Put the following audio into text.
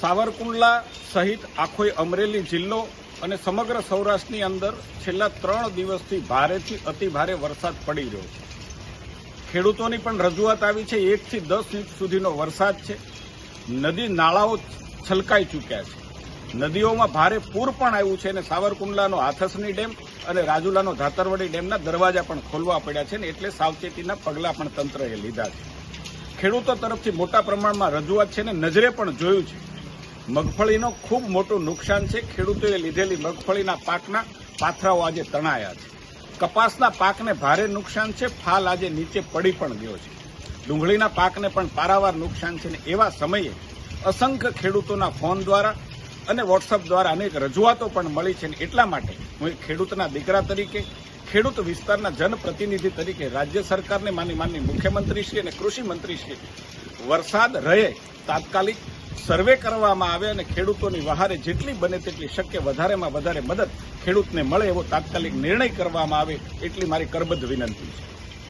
સાવરકુંડલા સહિત આખો અમરેલી જિલ્લો અને સમગ્ર સૌરાષ્ટ્રની અંદર છેલ્લા 3 દિવસથી ભારેથી અતિભારે વરસાદ પડી રહ્યો છે। ખેડૂતોની પણ રજૂઆત આવી છે। 1 થી 10 ઇંચ સુધીનો વરસાદ છે। નદી નાળાઓ છલકાઈ ચૂક્યા છે। નદીઓમાં ભારે પૂર પણ આવ્યું છે અને સાવરકુંડલાનો હાથસની ડેમ અને રાજુલાનો ધાતરવડી ડેમના દરવાજા પણ ખોલવા પડ્યા છે ને એટલે સાવચેતીના પગલાં પણ તંત્રએ લીધા છે। ખેડૂતો તરફથી મોટા પ્રમાણમાં રજૂઆત છે ને નજરે પણ જોયું છે। મગફળીનો ખૂબ મોટું નુકસાન છે। ખેડૂતોએ લીધેલી મગફળીના પાકના પાથરાઓ આજે તણાયા છે। કપાસના પાકને ભારે નુકસાન છે। ફાલ આજે નીચે પડી પણ ગયો છે। ડુંગળીના પાકને પણ પારાવાર નુકસાન છે ને એવા સમયે અસંખ્ય ખેડૂતોના ફોન દ્વારા અને વોટ્સઅપ દ્વારા અનેક રજૂઆતો પણ મળી છે ને એટલા માટે હું ખેડૂતના દીકરા તરીકે, ખેડૂત વિસ્તારના જનપ્રતિનિધિ તરીકે રાજ્ય સરકારને માનનીય મુખ્યમંત્રીશ્રી અને કૃષિ મંત્રીશ્રી વરસાદ રહે તાત્કાલિક સર્વે કરવામાં આવે અને ખેડૂતોની વહારે જેટલી બને તેટલી શક્ય વધારેમાં વધારે મદદ ખેડૂતને મળે એવો તાત્કાલિક નિર્ણય કરવામાં આવે એટલી મારી કરબદ્ધ વિનંતી છે।